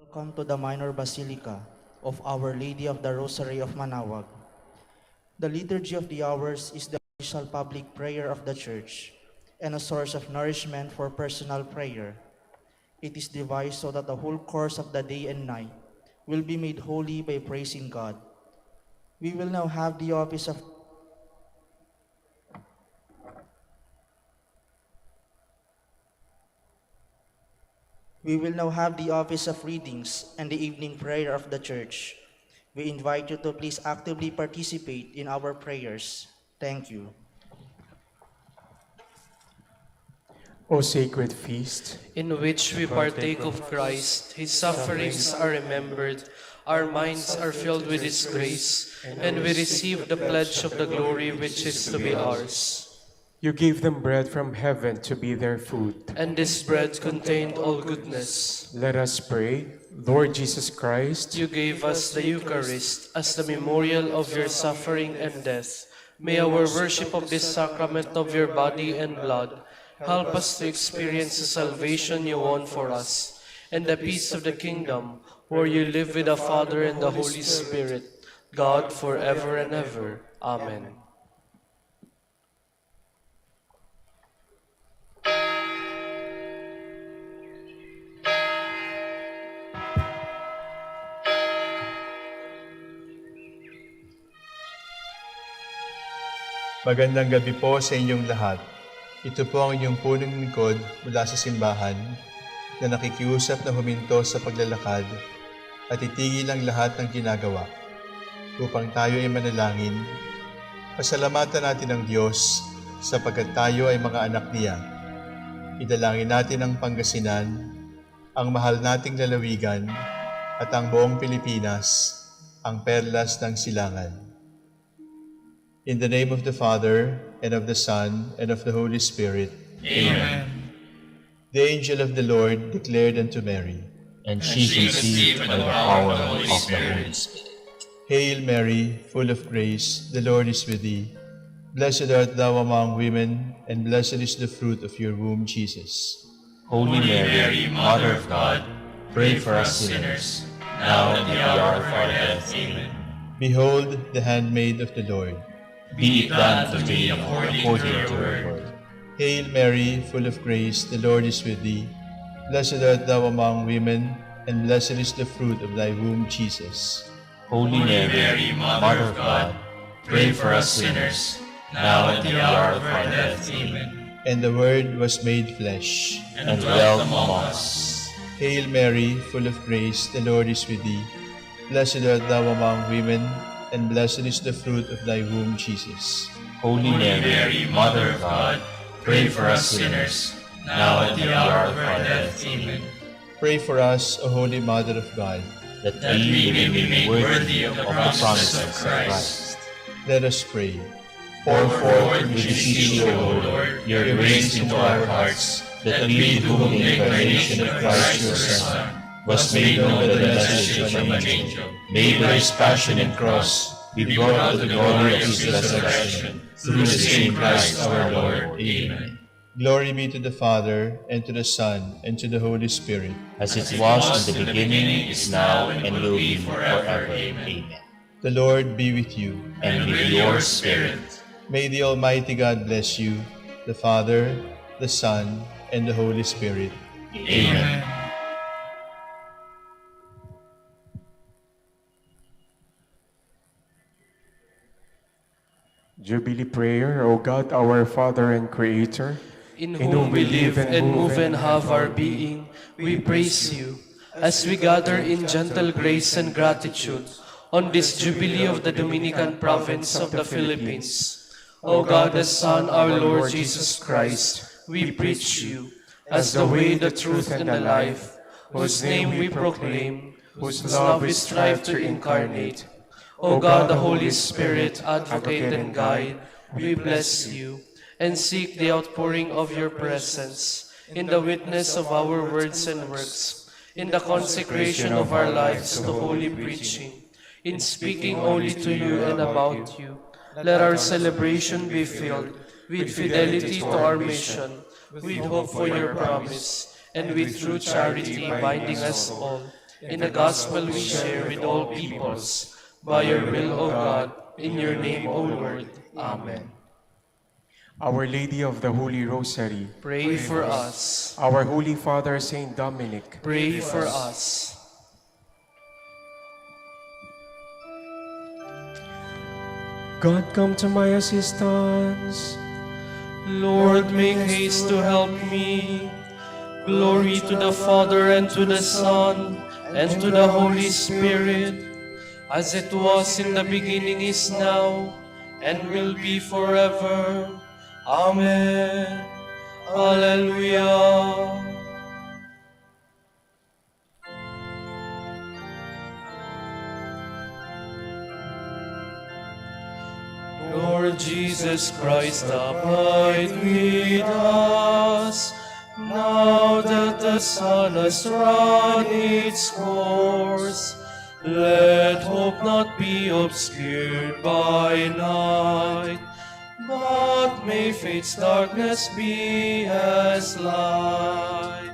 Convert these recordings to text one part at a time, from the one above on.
Welcome to the Minor Basilica of Our Lady of the Rosary of Manaoag. The Liturgy of the Hours is the official public prayer of the Church and a source of nourishment for personal prayer. It is devised so that the whole course of the day and night will be made holy by praising God. We will now have the office of readings and the evening prayer of the Church. We invite you to please actively participate in our prayers. Thank you. O sacred feast, in which we partake of Christ, His sufferings are remembered, our minds are filled with His grace, and we receive the pledge of the glory which is to be ours. you gave them bread from heaven to be their food. And this bread contained all goodness. Let us pray. Lord Jesus Christ, You gave us the Eucharist as the memorial of your suffering and death. May our worship of this sacrament of your body and blood help us to experience the salvation you won for us, and the peace of the kingdom, where you live with the Father and the Holy Spirit, God forever and ever. Amen. Magandang gabi po sa inyong lahat. Ito po ang inyong punong lingkod mula sa simbahan na nakikiusap na huminto sa paglalakad at itigil ang lahat ng ginagawa upang tayo ay manalangin. Pasalamatan natin ang Diyos sapagkat tayo ay mga anak niya. Idalangin natin ang Pangasinan, ang mahal nating lalawigan at ang buong Pilipinas, ang perlas ng silangan. In the name of the Father, and of the Son, and of the Holy Spirit. Amen. The angel of the Lord declared unto Mary, And she conceived by the power of the Holy Spirit. Hail Mary, full of grace, the Lord is with thee. Blessed art thou among women, and blessed is the fruit of your womb, Jesus. Holy Mary, Mother of God, pray for us sinners, now and at the hour of our death. Amen. Behold the handmaid of the Lord. Be it done to me according to your word. Hail Mary, full of grace, the Lord is with thee. Blessed art thou among women, and blessed is the fruit of thy womb, Jesus. Holy Mary, Mother of God, pray for us sinners, now and at the hour of our death. Amen. And the Word was made flesh, And dwelt among us. Hail Mary, full of grace, the Lord is with thee. Blessed art thou among women, and blessed is the fruit of thy womb, Jesus. Holy Mary, Mother of God, pray for us sinners, now and at the hour of our death. Amen. Pray for us, O Holy Mother of God. That we may be made worthy of the promises of Christ. Let us pray. Pour forth, we beseech you, O Lord, your grace into our hearts, that we, to whom the incarnation of Christ your Son was made known by the message from an angel, may by his passion and cross be brought to the glory of his resurrection, through the same Christ our Lord. Amen. Glory be to the Father, and to the Son, and to the Holy Spirit. As it was in the beginning, is now, and will be forever. Amen. The Lord be with you. And with your spirit. May the Almighty God bless you, the Father, the Son, and the Holy Spirit. Amen. Jubilee prayer, O God, our Father and Creator, In whom we live and move and have our being, we praise you, as we gather in gentle grace and gratitude on this Jubilee of the Dominican province of the Philippines. O God, the Son, our Lord Jesus Christ, we preach you as the way, the truth, and the life, whose name we proclaim, whose love we strive to incarnate. O God, the Holy Spirit, advocate and guide, we bless you and seek the outpouring of your presence in the witness of our words and works, in the consecration of our lives to holy preaching, in speaking only to you and about you. Let our celebration be filled with fidelity to our mission, with hope for your promise, and with true charity binding us all, in the gospel we share with all peoples, by your will, O God, in your name, O Lord. Amen. Our Lady of the Holy Rosary, Pray for us. our Holy Father Saint Dominic, Pray for us. God come to my assistance. Lord, make haste to help me. Glory to the Father, and to the Son, and to the Holy Spirit, as it was in the beginning, is now, and will be forever. Amen. Hallelujah. Lord Jesus Christ, abide with us, now that the sun has run its course. Let hope not be obscured by night, but may faith's darkness be as light.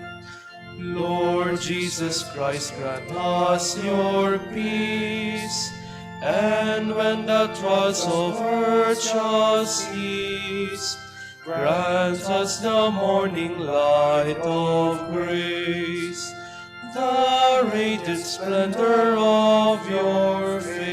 Lord Jesus Christ, grant us your peace, and when the trials of earth shall cease, grant us the morning light of grace, the radiant splendor of your face.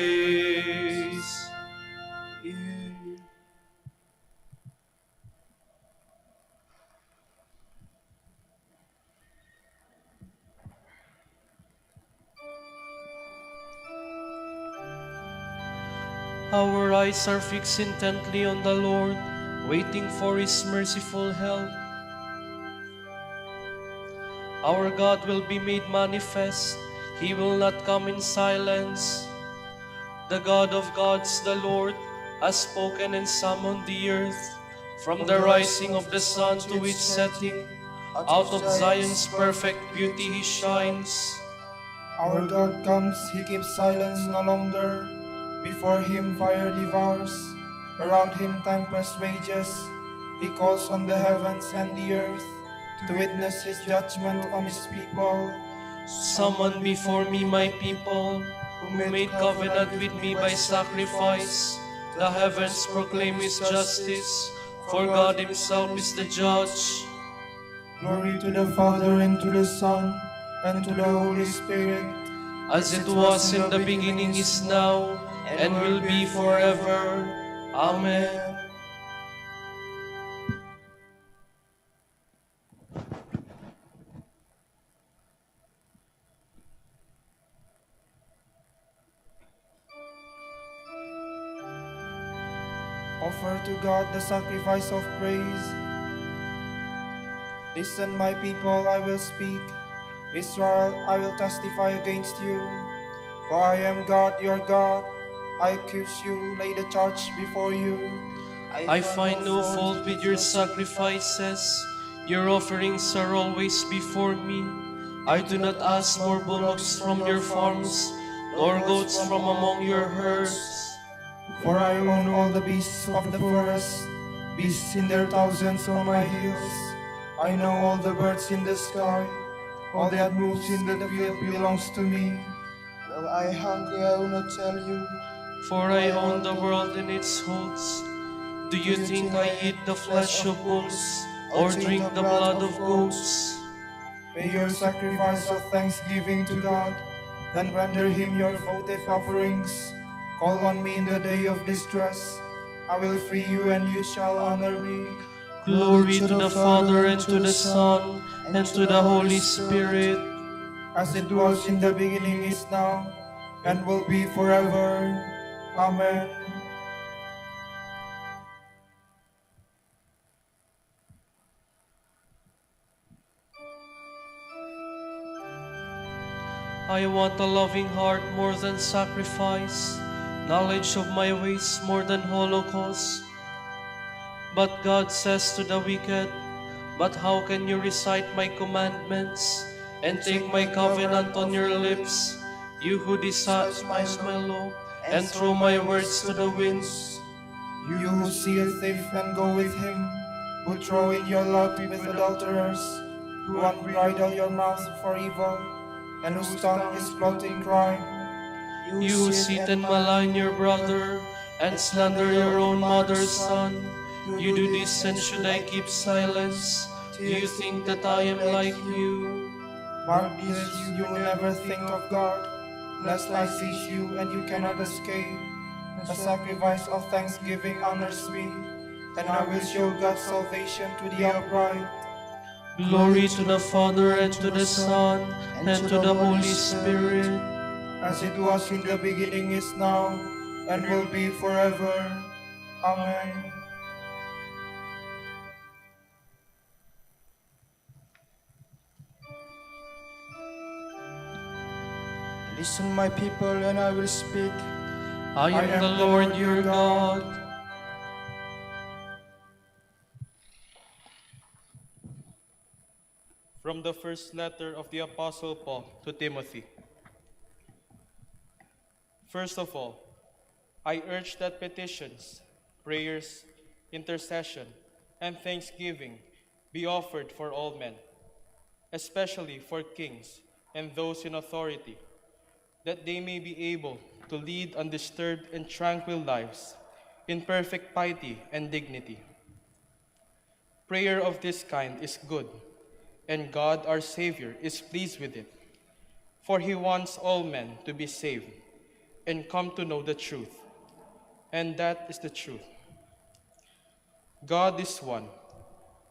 Our eyes are fixed intently on the Lord, waiting for His merciful help. Our God will be made manifest. He will not come in silence. The God of gods, the Lord, has spoken and summoned the earth. From the rising of the sun to its setting, out of Zion's perfect beauty He shines. Our God comes, He keeps silence no longer. Before Him fire devours, around Him tempest rages. He calls on the heavens and the earth to witness His judgment on His people. Summon before me my people, who made covenant with me by sacrifice. The heavens proclaim His justice, for God Himself is the judge. Glory to the Father, and to the Son, and to the Holy Spirit, as it was in the beginning, is now, and will be forever. Amen. offer to God the sacrifice of praise. Listen, my people, I will speak. Israel, I will testify against you. For I am God, your God. I accuse you, lay the charge before you. I find no fault with your sacrifices. Your offerings are always before me. I do not ask more bullocks from your farms, nor goats from among your herds. For I own all the beasts of the forest, beasts in their thousands on my hills. I know all the birds in the sky. All that moves in the field belongs to me. Though I hungry, I will not tell you. For I own the world and its hosts. Do you think I eat the flesh of bulls, or drink the blood of goats? Pay your sacrifice of thanksgiving to God, then render Him your votive offerings. Call on me in the day of distress. I will free you, and you shall honor me. Glory to the Father, and to the Son, and to the Holy Spirit, as it was in the beginning, is now, and will be forever. Amen. I want a loving heart more than sacrifice, knowledge of my ways more than holocaust. But God says to the wicked, but how can you recite my commandments and take my covenant on your lips, you who despise my law and throw my words to the winds? You who see a thief and go with him, who throw in your lot with adulterers, who unbridle your mouth for evil, and whose tongue is plotting crime. You who sit and malign your brother, and slander your own mother's son, you do this, and should I keep silence? Do you think that I am like you? Mark this, you will never think of God, lest I seize you and you cannot escape. The sacrifice of thanksgiving honors me, and I will show God's salvation to the upright. Glory to the Father, and to the Son, and to the Holy Spirit. As it was in the beginning, is now, and will be forever. Amen. Listen, my people, and I will speak. I am the Lord your God. From the first letter of the Apostle Paul to Timothy. First of all, I urge that petitions, prayers, intercession, and thanksgiving be offered for all men, especially for kings and those in authority, that they may be able to lead undisturbed and tranquil lives in perfect piety and dignity. Prayer of this kind is good, and God our Savior is pleased with it, for He wants all men to be saved and come to know the truth, and that is the truth. God is one.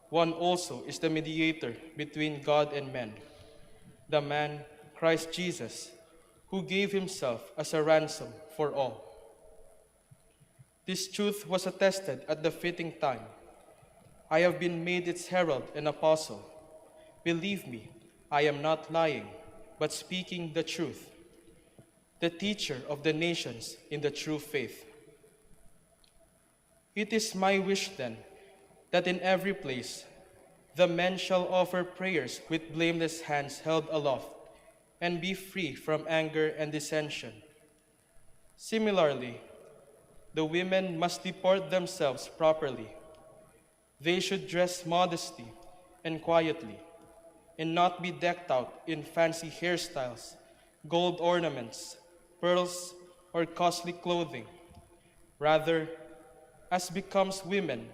One also is the mediator between God and men, the man Christ Jesus, who gave himself as a ransom for all. This truth was attested at the fitting time. I have been made its herald and apostle. Believe me, I am not lying, but speaking the truth, the teacher of the nations in the true faith. It is my wish then, that in every place the men shall offer prayers with blameless hands held aloft, and be free from anger and dissension. Similarly, the women must deport themselves properly. They should dress modestly and quietly, and not be decked out in fancy hairstyles, gold ornaments, pearls, or costly clothing. Rather, as becomes women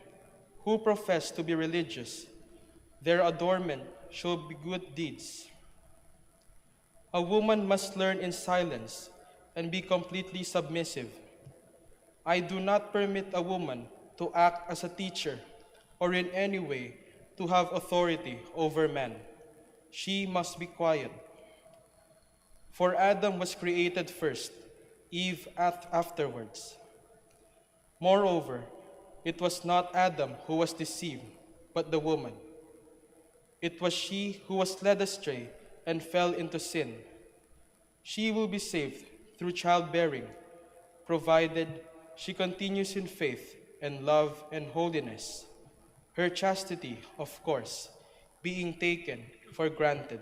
who profess to be religious, their adornment should be good deeds. A woman must learn in silence and be completely submissive. I do not permit a woman to act as a teacher or in any way to have authority over men. She must be quiet. For Adam was created first, Eve afterwards. Moreover, it was not Adam who was deceived, but the woman. It was she who was led astray and fell into sin. She will be saved through childbearing, provided she continues in faith and love and holiness, her chastity, of course, being taken for granted.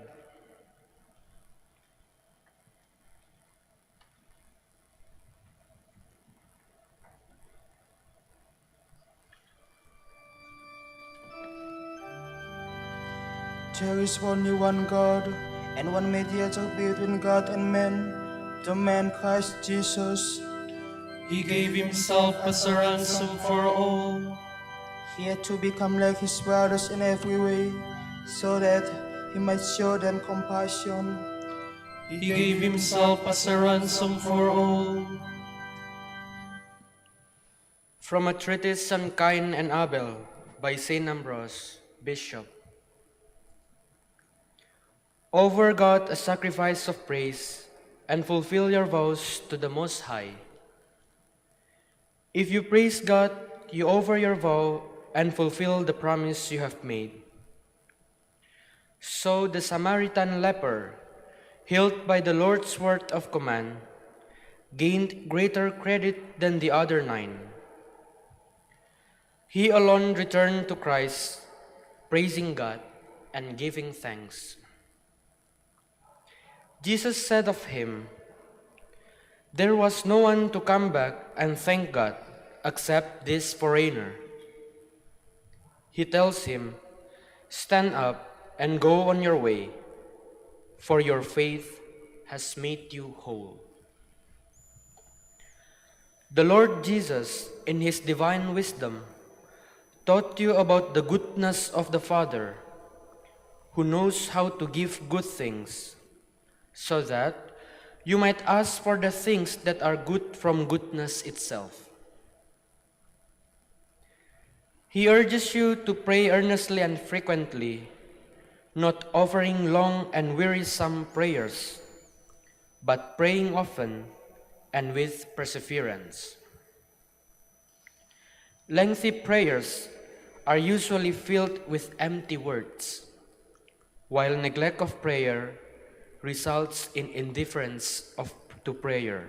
There is only one God, and one mediator between God and men, the man Christ Jesus. He gave himself as a ransom for all. He had to become like his brothers in every way, so that he might show them compassion. He gave himself as a ransom for all. From a treatise on Cain and Abel by Saint Ambrose, Bishop. Offer God a sacrifice of praise and fulfill your vows to the Most High. If you praise God, you offer your vow and fulfill the promise you have made. So the Samaritan leper, healed by the Lord's word of command, gained greater credit than the other 9. He alone returned to Christ, praising God and giving thanks. Jesus said of him, "There was no one to come back and thank God except this foreigner." He tells him, "Stand up and go on your way, for your faith has made you whole. The Lord Jesus, in his divine wisdom, taught you about the goodness of the Father, who knows how to give good things, so that you might ask for the things that are good from goodness itself. He urges you to pray earnestly and frequently, not offering long and wearisome prayers, but praying often and with perseverance. Lengthy prayers are usually filled with empty words, while neglect of prayer results in indifference to prayer.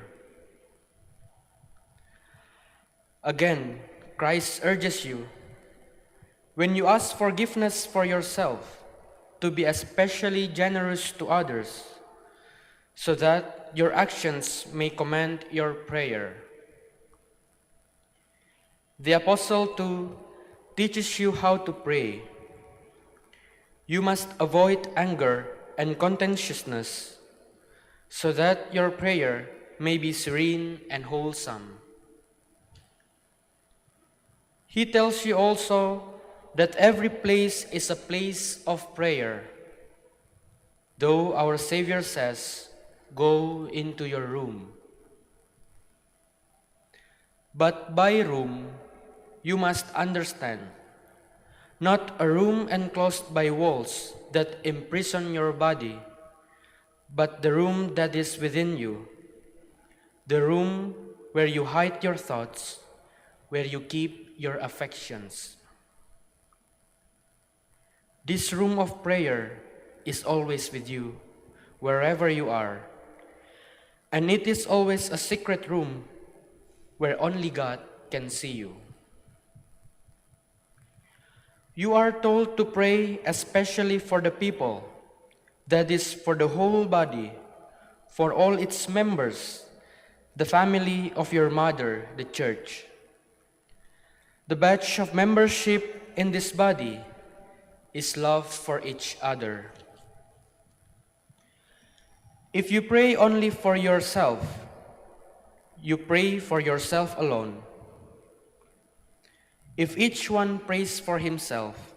Again, Christ urges you, when you ask forgiveness for yourself, to be especially generous to others, so that your actions may command your prayer. The Apostle too teaches you how to pray. You must avoid anger and contentiousness, so that your prayer may be serene and wholesome. He tells you also that every place is a place of prayer, though our Savior says, "Go into your room." But by room, you must understand, not a room enclosed by walls that imprison your body, but the room that is within you, the room where you hide your thoughts, where you keep your affections. This room of prayer is always with you, wherever you are, and it is always a secret room where only God can see you. You are told to pray especially for the people, that is, for the whole body, for all its members, the family of your mother, the Church. The badge of membership in this body is love for each other. If you pray only for yourself, you pray for yourself alone. If each one prays for himself,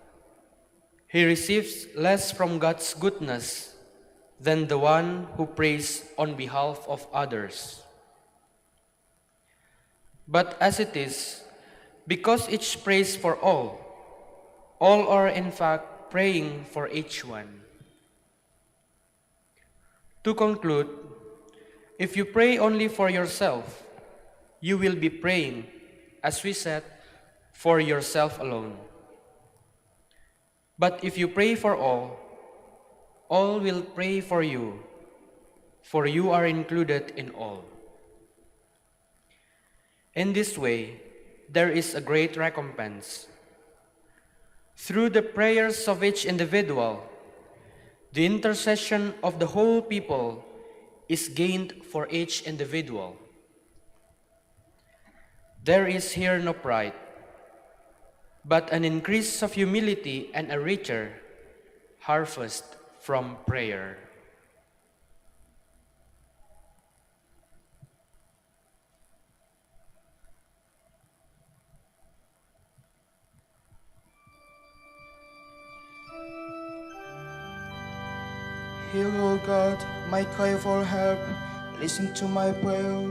he receives less from God's goodness than the one who prays on behalf of others. But as it is, because each prays for all are in fact praying for each one. To conclude, if you pray only for yourself, you will be praying, as we said, for yourself alone. But if you pray for all will pray for you are included in all. In this way, there is a great recompense. Through the prayers of each individual, the intercession of the whole people is gained for each individual. There is here no pride, but an increase of humility and a richer harvest from prayer. Hear, O God, my cry for help. Listen to my prayer.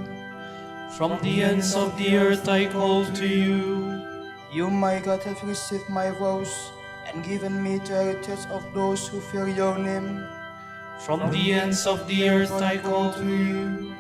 From the ends of the earth I call to you. You, my God, have received my vows and given me the heritage of those who fear your name. From the ends of the earth I call to you.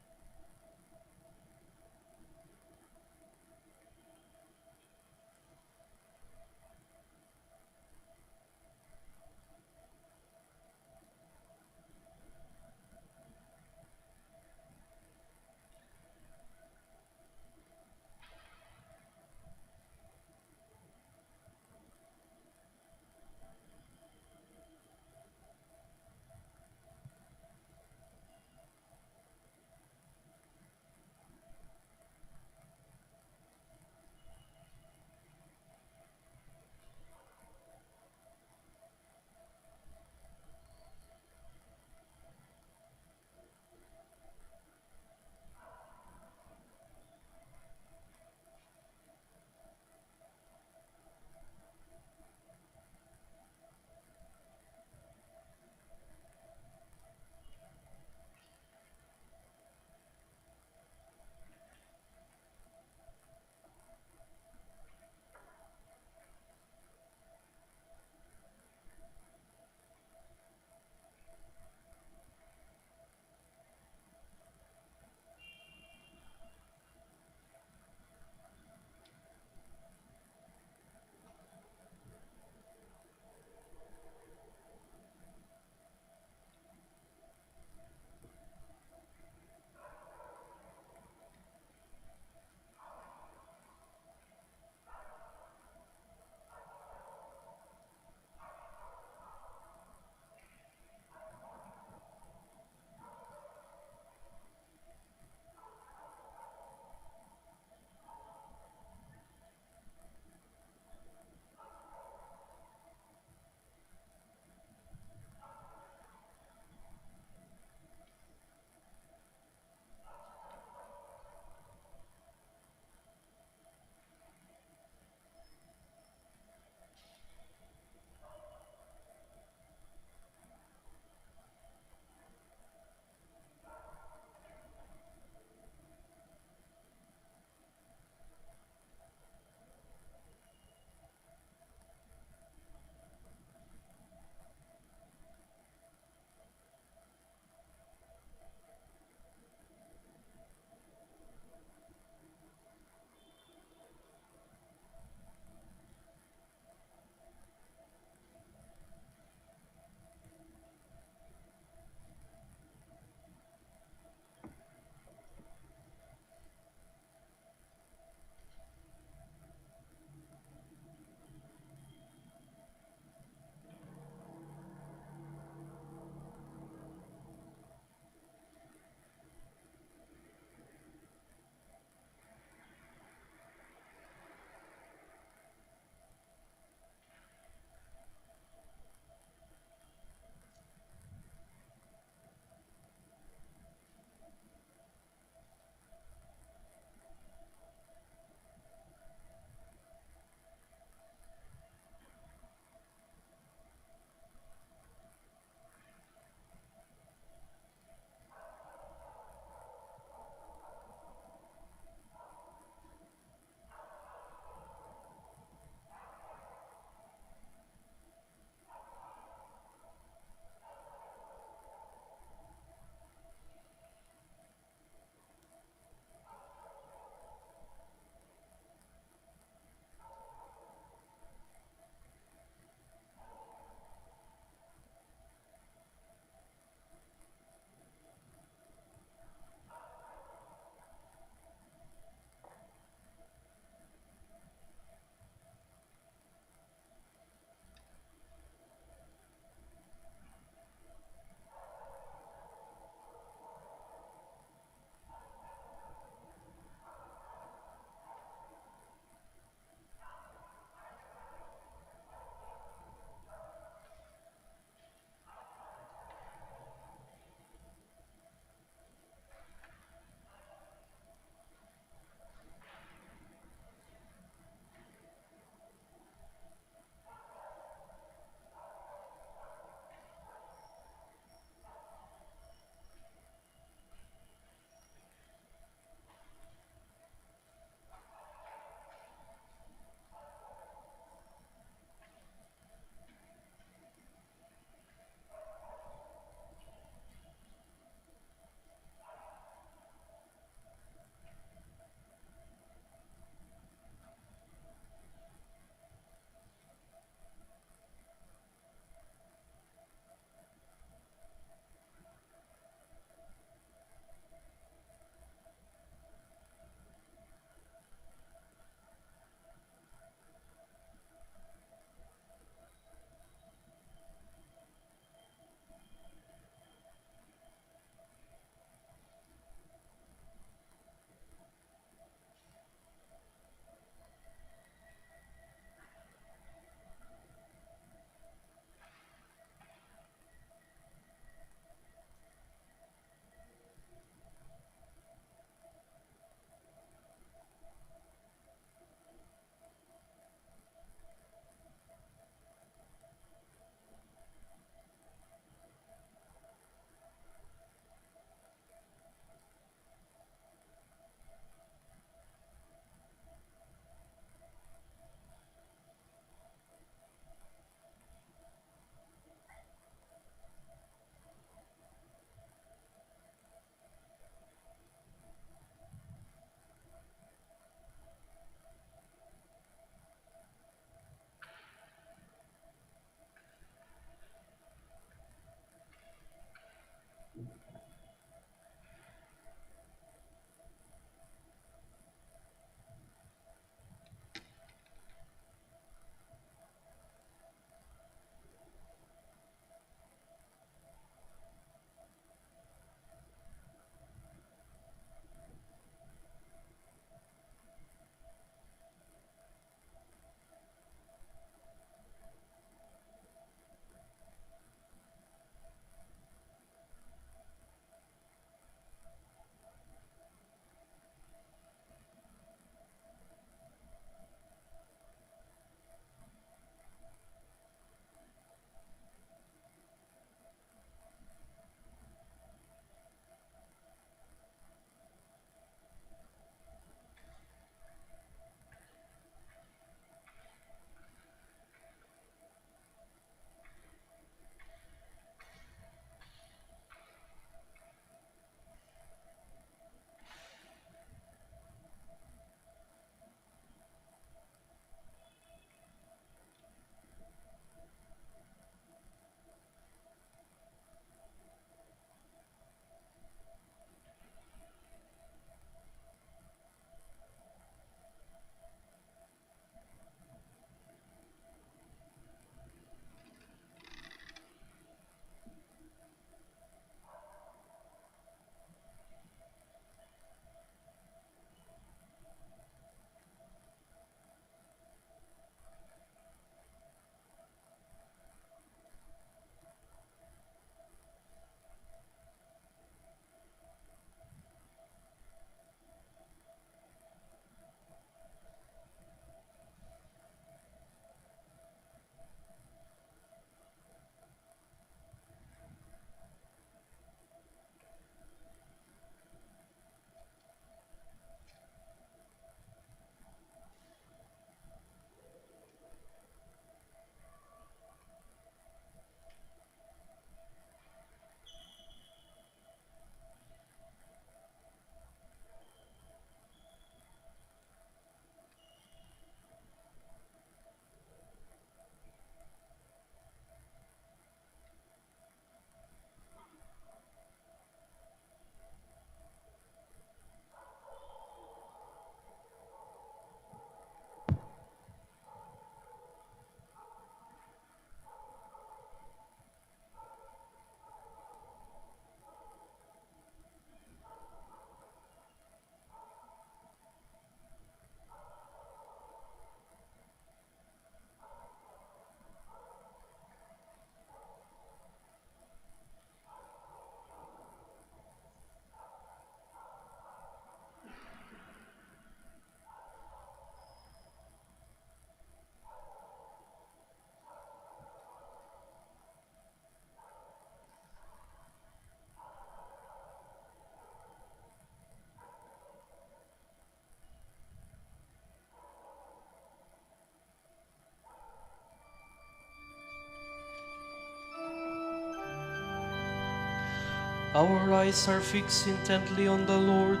Our eyes are fixed intently on the Lord,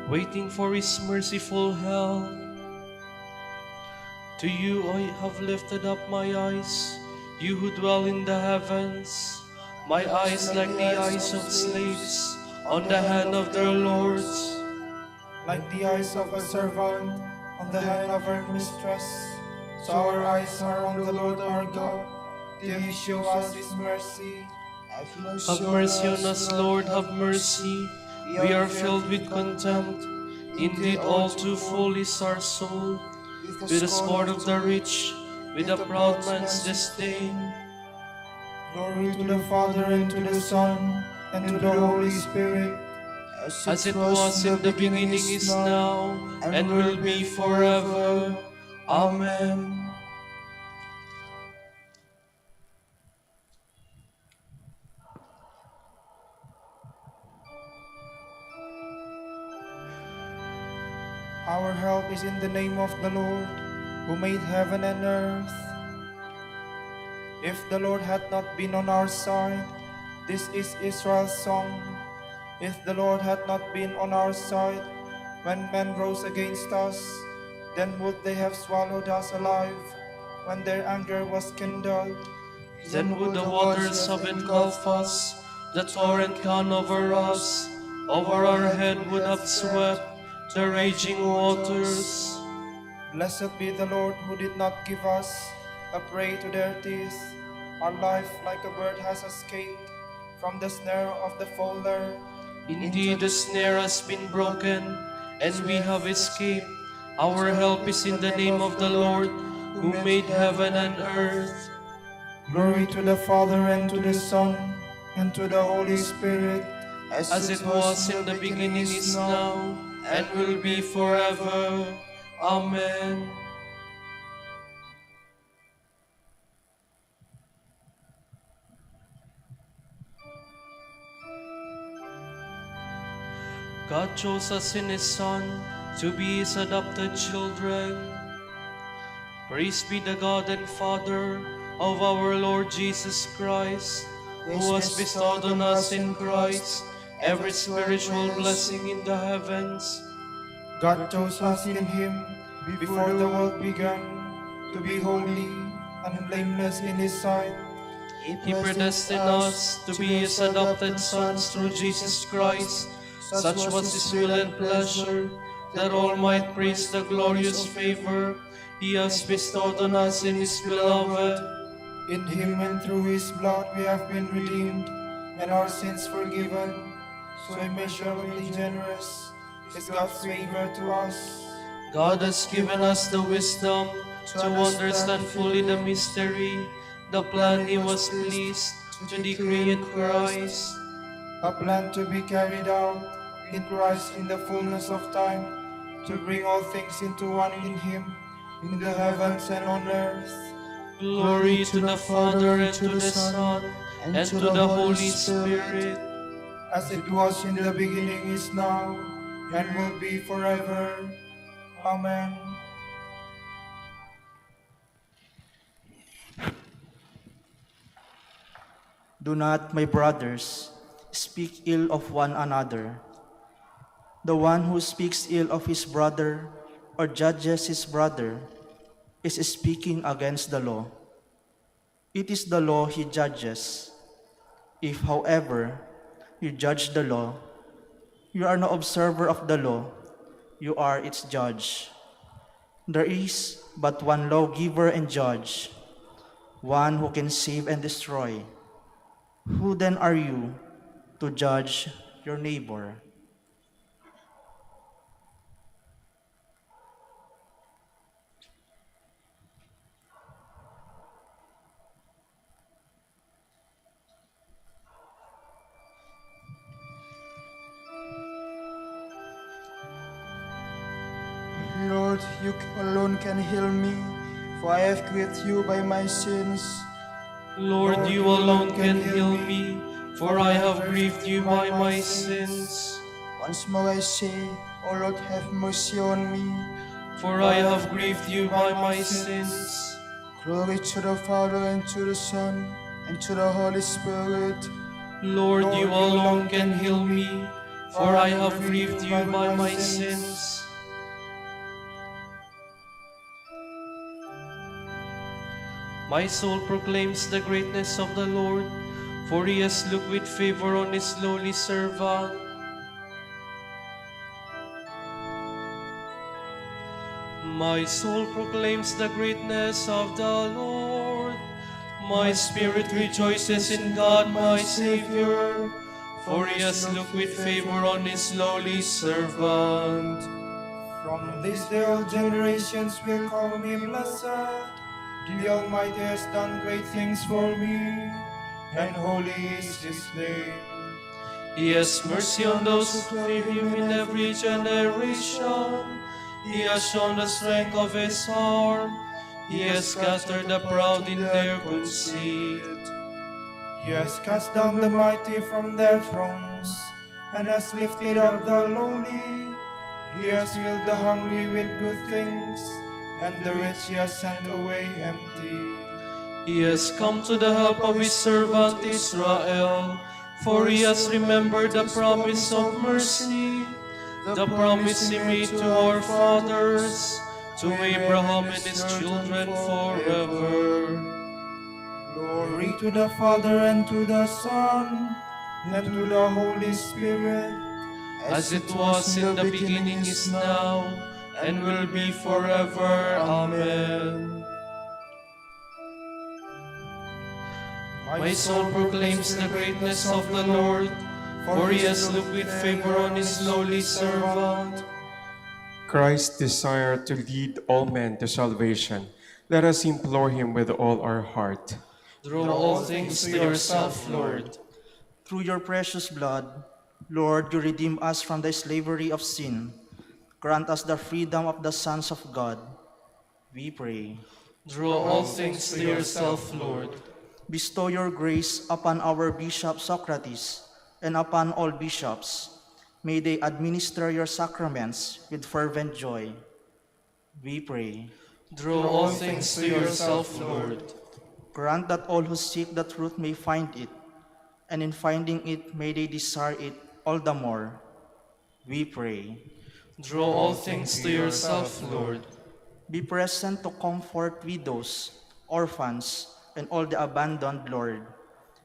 waiting for His merciful help. To you I have lifted up my eyes, you who dwell in the heavens. My eyes like the eyes of slaves on the hand of their lords. Like the eyes of a servant on the hand of her mistress, so our eyes are on the Lord our God, till He show us His mercy. Have mercy on us, Lord, have mercy. We are filled with contempt. Indeed, all too full is our soul. With the scorn of the rich, with the proud man's disdain. Glory to the Father, and to the Son, and to the Holy Spirit, As it was in the beginning, is now, and will be forever. Amen. Our help is in the name of the Lord, who made heaven and earth. If the Lord had not been on our side, this is Israel's song. If the Lord had not been on our side, when men rose against us, then would they have swallowed us alive, when their anger was kindled. Then would the waters have engulfed us, the torrent gone over us, over our head would have swept the raging waters. Blessed be the Lord, who did not give us a prey to their teeth. Our life like a bird has escaped from the snare of the fowler. Indeed, the snare has been broken, and we have escaped. Our help is in the name of the Lord, who made heaven and earth. Glory to the Father, and to the Son, and to the Holy Spirit, As it was in the beginning, is now, and will be forever. Amen. God chose us in His Son to be His adopted children. Praise be the God and Father of our Lord Jesus Christ, who has bestowed on us in Christ every spiritual blessing in the heavens. God chose us in Him before the world began to be holy and blameless in His sight. He predestined us to be His adopted sons through Jesus Christ. Such was His will and pleasure, that all might praise the glorious favor He has bestowed on us in His beloved. In Him and through His blood we have been redeemed, and our sins forgiven. So immeasurably generous is God's favor to us. God has given us the wisdom to understand fully the mystery, the plan He was pleased to decree in Christ. A plan to be carried out in Christ in the fullness of time, to bring all things into one in Him, in the heavens and on earth. Glory to the Father, and to the Son, and to the Holy Spirit. As it was in the beginning, is now, and will be forever. Amen. Do not, my brothers, speak ill of one another. The one who speaks ill of his brother or judges his brother is speaking against the law. It is the law he judges. If, however, you judge the law, you are no observer of the law, you are its judge. There is but one lawgiver and judge, one who can save and destroy. Who then are you to judge your neighbor? Lord, you alone can heal me, for I have grieved you by my sins. Lord, you alone can heal me, for I have grieved you by my sins. Once more I say, O Lord, have mercy on me. For I have grieved you by my sins. Glory to the Father, and to the Son, and to the Holy Spirit. Lord, you alone can heal me, for I have grieved you by my sins. My soul proclaims the greatness of the Lord, for he has looked with favor on his lowly servant. My soul proclaims the greatness of the Lord. My spirit rejoices in God my Savior, for he has looked with favor on his lowly servant. From this day all generations will call me blessed. The Almighty has done great things for me, and holy is His name. He has mercy on those who fear him in every generation. He has shown the strength of his arm. He has scattered the proud in their conceit. He has cast down the mighty from their thrones, and has lifted up the lowly. He has filled the hungry with good things, and the rich he has sent away empty. He has come to the help of his servant Israel, for he has remembered the promise of mercy, the promise he made to our fathers, to Abraham and his children forever. Glory to the Father, and to the Son, and to the Holy Spirit, As it was in the beginning, is now, and will be forever. Amen. My soul proclaims the greatness of the Lord, for he has looked with favor on his lowly servant. Christ desired to lead all men to salvation. Let us implore him with all our heart. Draw all things to yourself, Lord. Through your precious blood, Lord, you redeem us from the slavery of sin. Grant us the freedom of the sons of God. We pray. Draw all things to yourself, Lord. Bestow your grace upon our Bishop Socrates and upon all bishops. May they administer your sacraments with fervent joy. We pray. Draw all things to yourself, Lord. Grant that all who seek the truth may find it, and in finding it may they desire it all the more. We pray. Draw all things to yourself, Lord. Be present to comfort widows, orphans, and all the abandoned, Lord.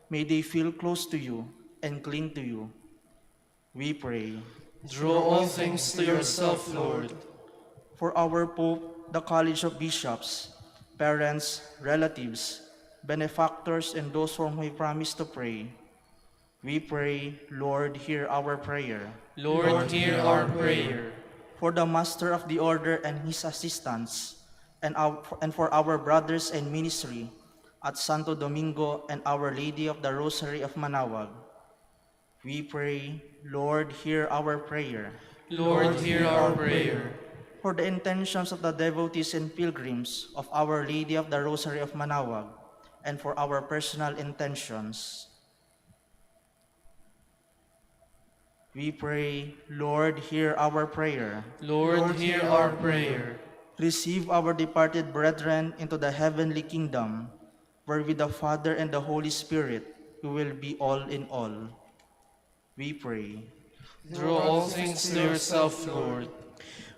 May they feel close to you and cling to you. We pray. Draw all things to yourself, Lord. For our Pope, the College of Bishops, parents, relatives, benefactors, and those whom we promise to pray, we pray, Lord, hear our prayer. Lord, hear our prayer. For the Master of the Order and his assistants, and for our brothers in ministry at Santo Domingo and Our Lady of the Rosary of Manaoag, we pray, Lord, hear our prayer. Lord, hear our prayer. For the intentions of the devotees and pilgrims of Our Lady of the Rosary of Manaoag, and for our personal intentions, we pray, Lord, hear our prayer. Lord, hear our prayer. Receive our departed brethren into the heavenly kingdom, where with the Father and the Holy Spirit you will be all in all. We pray. Draw all things to yourself, Lord.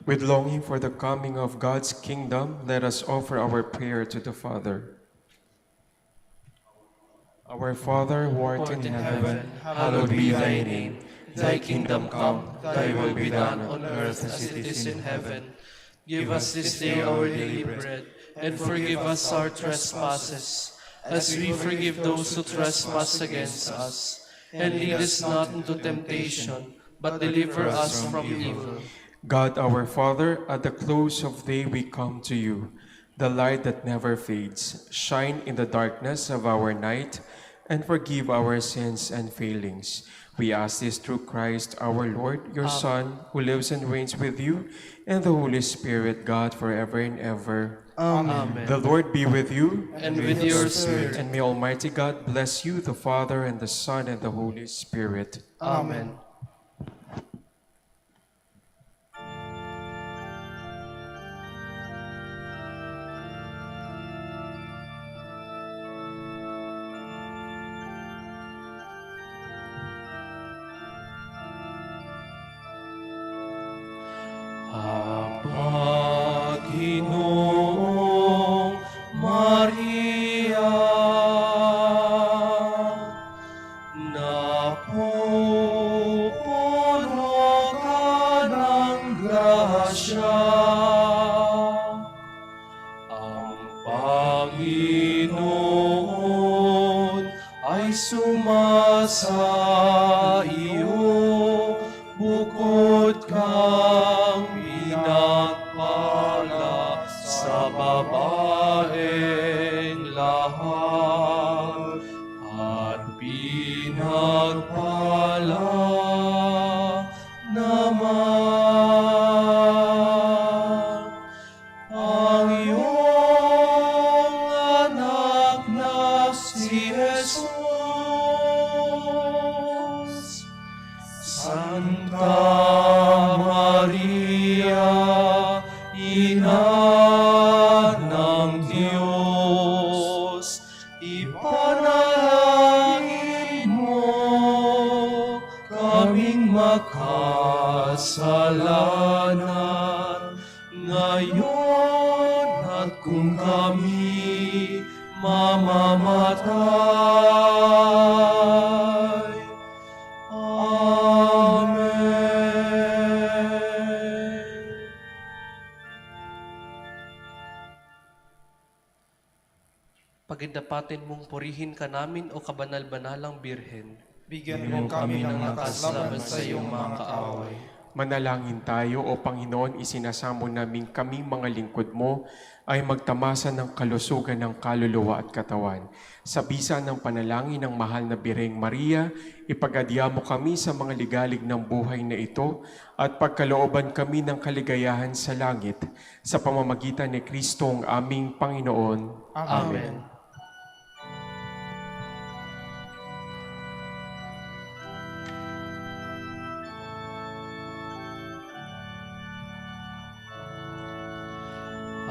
With longing for the coming of God's kingdom, let us offer our prayer to the Father. Our Father, who art in heaven, hallowed be thy name. Thy kingdom come, thy will be done on earth as it is in heaven. Give us this day our daily bread, and forgive us our trespasses, as we forgive those who trespass against us. And lead us not into temptation, but deliver us from evil. God our Father, at the close of day we come to you, the light that never fades. Shine in the darkness of our night, and forgive our sins and failings. We ask this through Christ our Lord, your Son, who lives and reigns with you, and the Holy Spirit, God, forever and ever. Amen. The Lord be with you, And with your spirit. and may Almighty God bless you, the Father, and the Son, and the Holy Spirit. Amen. Napupuno ka ng grasya, ang Panginoon ay sumasa iyo, bukod kang pinagpala sa babaeng lahat, at pinagpala naman ang iyong anak na si Jesus. Santa Maria, Ina ng Diyos, ipanalangin mo kaming makasalanan, ngayon at kung kami mamamatay. Amen. Pagindapatin mong purihin ka namin o kabanal-banalang Birhen. Bigyan mo kami ng lakas laban sa iyong mga kaaway. Manalangin tayo, O Panginoon, isinasamo namin kami mga lingkod mo ay magtamasa ng kalusugan ng kaluluwa at katawan. Sa bisa ng panalangin ng mahal na Birheng Maria, ipagadya mo kami sa mga ligalig ng buhay na ito at pagkalooban kami ng kaligayahan sa langit sa pamamagitan ni Kristo ang aming Panginoon. Amen.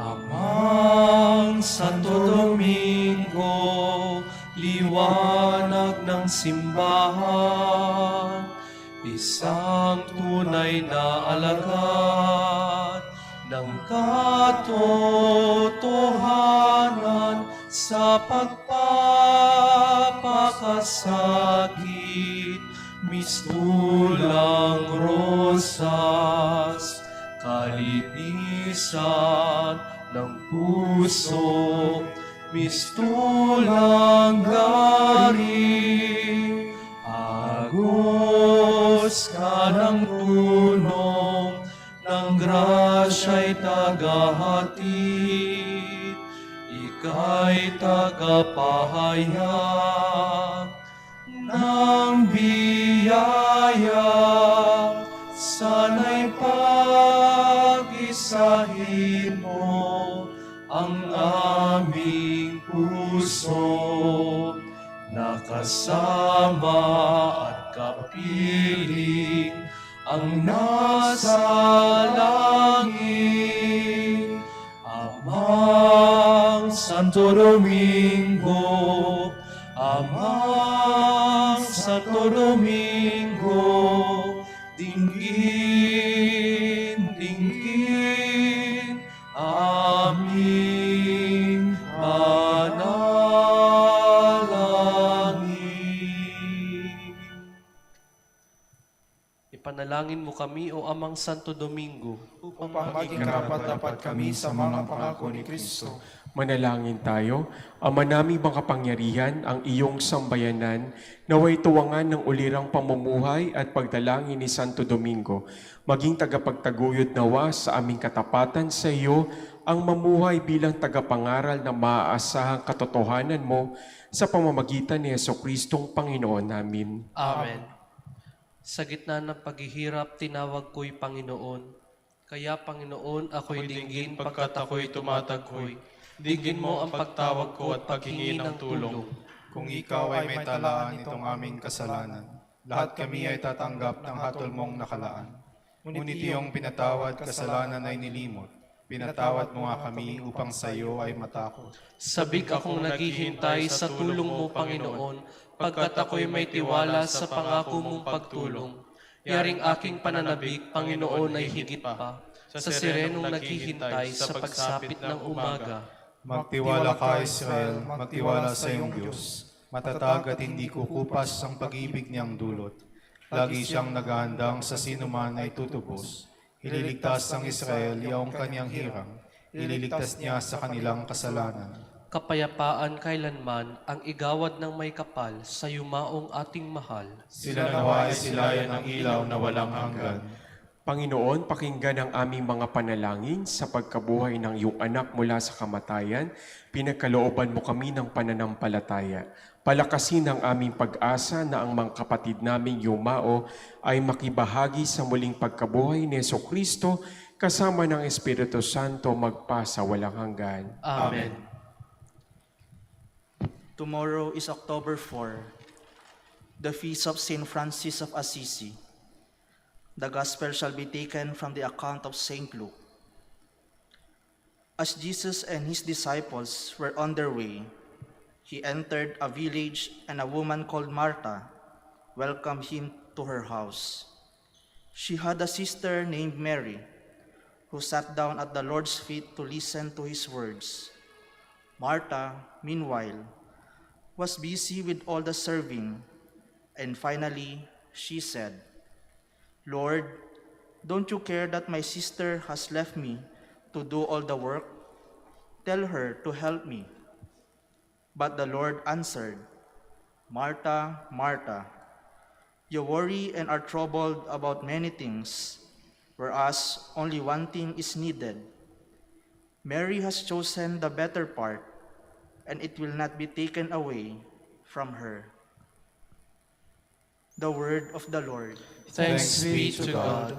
Amang Santo Domingo, liwanag ng simbahan, isang tunay na alagad ng katotohanan sa pagpapakasakit, mistulang rosas, kalinisan ng puso, mistulang gari, agos ka ng tulong, ng grasya'y tagahatid, ika'y tagapahayag ng biyaya, sana'y pag-isahin mo ang aming puso, nakasama at kapiling ang nasa langit. Amang Santo Domingo, Amang Santo Domingo, dinggin, dinggin, aming panalangin. Ipanalangin mo kami, O Amang Santo Domingo, Upang maging karapat-dapat kami sa mga pangako ni Kristo. Manalangin tayo. Ama naming makapangyarihan, ang iyong sambayanan, naway tuwangan ng ulirang pamumuhay at pagdalangin ni Santo Domingo, maging tagapagtaguyod nawa sa aming katapatan sa iyo, ang mamuhay bilang tagapangaral na maaasahang katotohanan mo sa pamamagitan ni Jesucristong Panginoon namin. Amen. Sa gitna ng paghihirap, tinawag ko'y Panginoon. Kaya Panginoon, ako'y dinggin pagkat ako'y tumataghoy. Dinggin mo ang pagtawag ko at paghingi ng tulong. Kung ikaw ay may talaan itong aming kasalanan, lahat kami ay tatanggap ng hatol mong nakalaan. Ngunit iyong pinatawad kasalanan ay nilimot. Pinatawad mo nga kami upang sa iyo ay matakot. Sabik akong naghihintay sa tulong mo, Panginoon, pagkat ako'y may tiwala sa pangako mong pagtulong. Yaring aking pananabik, Panginoon, ay higit pa sa sirenong naghihintay sa pagsapit ng umaga. Magtiwala ka, Israel, magtiwala sa iyong Diyos. Matatag at hindi kukupas ang pag-ibig niyang dulot. Lagi siyang naghahandang sa sinuman ay tutubos. Ililigtas ang Israel yaong kanyang hirang. Ililigtas niya sa kanilang kasalanan. Kapayapaan kailanman ang igawad ng may kapal sa yumaong ating mahal. Sila nawa ay silayan ng ilaw na walang hanggan. Panginoon, pakinggan ang aming mga panalangin sa pagkabuhay ng iyong anak mula sa kamatayan. Pinagkalooban mo kami ng pananampalataya. Palakasin ang aming pag-asa na ang mga kapatid naming yumao ay makibahagi sa muling pagkabuhay ni Jesucristo kasama ng Espiritu Santo magpa sa walang hanggan. Amen. Tomorrow is October 4, the feast of Saint Francis of Assisi. The Gospel shall be taken from the account of Saint Luke. As Jesus and his disciples were on their way, he entered a village, and a woman called Martha welcomed him to her house. She had a sister named Mary, who sat down at the Lord's feet to listen to his words. Martha, meanwhile, was busy with all the serving, and finally she said, "Lord, don't you care that my sister has left me to do all the work? Tell her to help me." But the Lord answered, "Martha, Martha, you worry and are troubled about many things, whereas only one thing is needed. Mary has chosen the better part, and it will not be taken away from her." The word of the Lord. Thanks be to God.